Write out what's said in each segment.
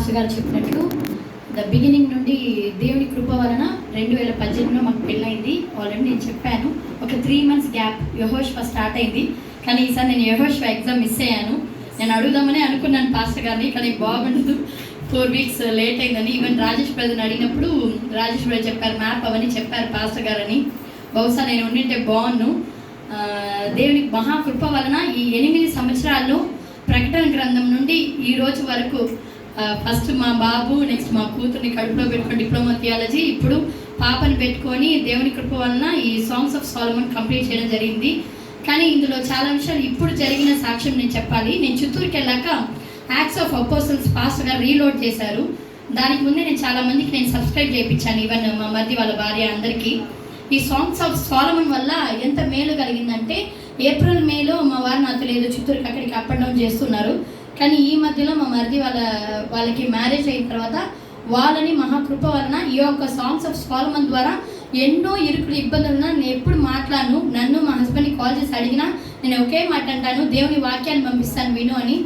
Pastor గారు చెప్పినట్లు the beginning నుండి దేవుని కృప వలన 2018లో మాకు పెళ్ళైంది. ఆల్రెడీ నేను చెప్పాను, ఒక 3 months గ్యాప్ యెహోషువ స్టార్ట్ అయింది. కానీ ఈసారి నేను యెహోషువ ఎగ్జామ్ మిస్ అయ్యాను. నేను అడుగుదామని అనుకున్నాను పాస్టర్ గారిని, కానీ బాగుండదు 4 weeks లేట్ అయిందని. ఈవెన్ రాజేష్ బ్రదర్ని అడిగినప్పుడు రాజేష్ బ్రదర్ చెప్పారు, మ్యాప్ అవన్నీ చెప్పారు పాస్టర్ గారని. బహుశా నేను ఉండింటే బాగున్నాను. దేవుని మహాకృప వలన ఈ 8 సంవత్సరాల్లో ప్రకటన గ్రంథం నుండి ఈ రోజు వరకు ఫస్ట్ మా బాబు, నెక్స్ట్ మా కూతుర్ని కడుపులో పెట్టుకొని డిప్లొమా థియాలజీ, ఇప్పుడు పాపని పెట్టుకొని దేవుని కృప వలన ఈ సాంగ్స్ ఆఫ్ సాలమన్ కంప్లీట్ చేయడం జరిగింది. కానీ ఇందులో చాలా విషయాలు ఇప్పుడు జరిగిన సాక్ష్యం నేను చెప్పాలి. నేను చిత్తూరుకి వెళ్ళాక యాక్ట్స్ ఆఫ్ అపోస్టల్స్ పాస్టర్ గారు రీలోడ్ చేశారు. దానికి ముందే నేను చాలా మందికి నేను సబ్స్క్రైబ్ చేయించాను, ఈవెన్ మా మరిది వాళ్ళ భార్య అందరికీ. ఈ సాంగ్స్ ఆఫ్ సాలమన్ వల్ల ఎంత మేలు కలిగిందంటే, ఏప్రిల్ మేలో మా వారు నాతో లేదు, చిత్తూరుకి అక్కడికి అప్ అండ్ డౌన్ చేస్తున్నారు. కానీ ఈ మధ్యలో మా మరిది వాళ్ళకి మ్యారేజ్ అయిన తర్వాత వాళ్ళని మహాకృప వలన ఈ యొక్క సాంగ్స్ ఆఫ్ సాలమన్ ద్వారా ఎన్నో ఇరుకులు ఇబ్బందులను నేను ఎప్పుడు మాట్లాడను. నన్ను మా హస్బెండ్ని కాల్ చేసి అడిగినా నేను ఒకే మాట అంటాను, దేవుని వాక్యాన్ని పంపిస్తాను విను అని.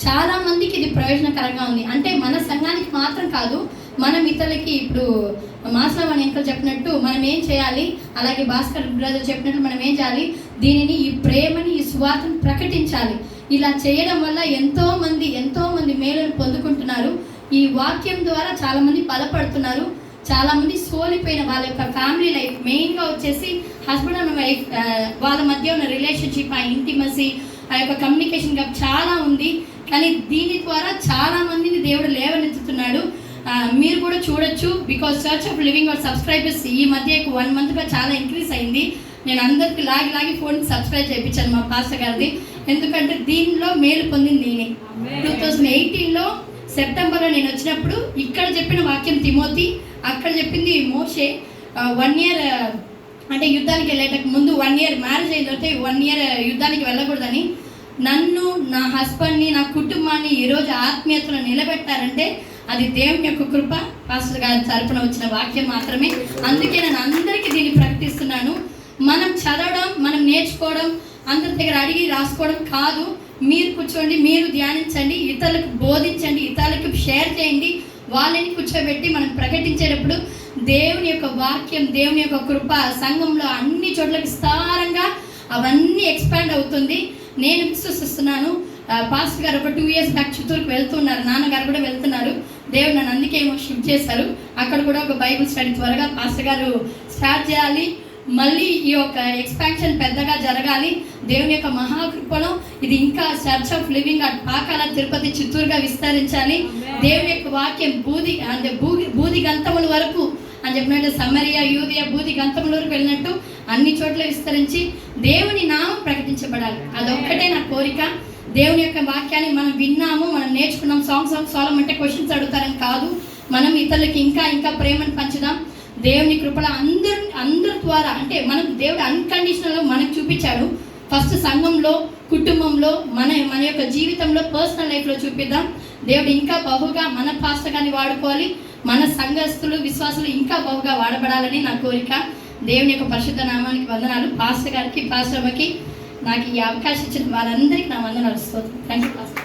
చాలా మందికి ఇది ప్రయోజనకరంగా ఉంది. అంటే మన సంఘానికి మాత్రం కాదు, మనం ఇతరులకి, ఇప్పుడు మాస్లావని అంకుల్ చెప్పినట్టు మనం ఏం చేయాలి, అలాగే భాస్కర్ బ్రదర్ చెప్పినట్టు మనం ఏం చేయాలి, దీనిని, ఈ ప్రేమని, ఈ సువార్తను ప్రకటించాలి. ఇలా చేయడం వల్ల ఎంతో మంది మేలును పొందుకుంటున్నారు. ఈ వాక్యం ద్వారా చాలామంది బలపడుతున్నారు. చాలామంది సోలిపోయిన వాళ్ళ యొక్క ఫ్యామిలీ లైఫ్, మెయిన్గా వచ్చేసి హస్బెండ్ అండ్ వైఫ్ వాళ్ళ మధ్య ఉన్న రిలేషన్షిప్, ఆ ఇంటిమసీ, ఆ యొక్క కమ్యూనికేషన్ గ్యాప్ చాలా ఉంది. కానీ దీని ద్వారా చాలా మందిని దేవుడు లేవనెత్తుతున్నాడు. మీరు కూడా చూడొచ్చు. Because church of living war subscribers ఈ మధ్య 1 monthగా చాలా ఇంక్రీజ్ అయింది. నేను అందరికి లాగి ఫోన్కి సబ్స్క్రైబ్ చేయించాను మా పాస్టర్ గారిది. ఎందుకంటే దీనిలో మేలు పొందింది నేనే. 2018లో సెప్టెంబర్లో నేను వచ్చినప్పుడు ఇక్కడ చెప్పిన వాక్యం తిమోతి, అక్కడ చెప్పింది మోషే. 1 year అంటే యుద్ధానికి వెళ్ళేటకు ముందు 1 year మ్యారేజ్ అయిన తర్వాత 1 year యుద్ధానికి వెళ్ళకూడదని నన్ను, నా హస్బెండ్ని, నా కుటుంబాన్ని ఈరోజు ఆత్మీయతలో నిలబెట్టారంటే అది దేవుని యొక్క కృప, పాస్టర్ గారి తరపున వచ్చిన వాక్యం మాత్రమే. అందుకే నేను అందరికీ దీన్ని ప్రకటిస్తున్నాను. మనం చదవడం, మనం నేర్చుకోవడం, అందరి దగ్గర అడిగి రాసుకోవడం కాదు. మీరు కూర్చోండి, మీరు ధ్యానించండి, ఇతరులకు బోధించండి, ఇతరులకు షేర్ చేయండి. వాళ్ళని కూర్చోబెట్టి మనం ప్రకటించేటప్పుడు దేవుని యొక్క వాక్యం, దేవుని యొక్క కృప సంఘంలో అన్ని చోట్ల విస్తారంగా అవన్నీ ఎక్స్పాండ్ అవుతుంది. నేను విశ్వసిస్తున్నాను. పాస్టర్ గారు ఒక 2 years బ్యాక్ చిత్తూరుకు వెళ్తున్నారు, నాన్నగారు కూడా వెళ్తున్నారు. దేవుడు నన్ను అందుకే ఏమో షిఫ్ట్ చేశారు. అక్కడ కూడా ఒక బైబిల్ స్టడీ త్వరగా పాస్టర్ గారు స్టార్ట్ చేయాలి. మళ్ళీ ఈ యొక్క ఎక్స్పాన్షన్ పెద్దగా జరగాలి. దేవుని యొక్క మహాకృపలో ఇది ఇంకా church of living at Pakala, Tirupati, చిత్తూరుగా విస్తరించాలి. దేవుని యొక్క వాక్యం బూది గంతముల వరకు అని చెప్పినట్టు, సమరియా, యూదియా, బూది గంతముల వరకు వెళ్ళినట్టు అన్ని చోట్ల విస్తరించి దేవుని నామం ప్రకటించబడాలి. అదొక్కటే నా కోరిక. దేవుని యొక్క వాక్యాన్ని మనం విన్నాము, మనం నేర్చుకున్నాం. సాంగ్స్ ఆఫ్ సాలమన్ అంటే క్వశ్చన్స్ అడుగుతారని కాదు, మనం ఇతరులకి ఇంకా ప్రేమను పంచుదాం. దేవుని కృపలో అందరి ద్వారా, అంటే మనకు దేవుడు అన్కండిషనల్గా మనకు చూపించాడు. ఫస్ట్ సంఘంలో, కుటుంబంలో, మన యొక్క జీవితంలో, పర్సనల్ లైఫ్లో చూపిద్దాం. దేవుడు ఇంకా బహుగా మన పాస్టర్గాన్ని వాడుకోవాలి, మన సంఘస్థులు, విశ్వాసులు ఇంకా బహుగా వాడబడాలని నా కోరిక. దేవుని యొక్క పరిశుద్ధ నామానికి వందనాలు. పాస్టర్ గారికి, పాస్టర్ అమ్మకి నాకు ఈ అవకాశం ఇచ్చిన వాళ్ళందరికీ నా వందనాలు. Thank you pastor.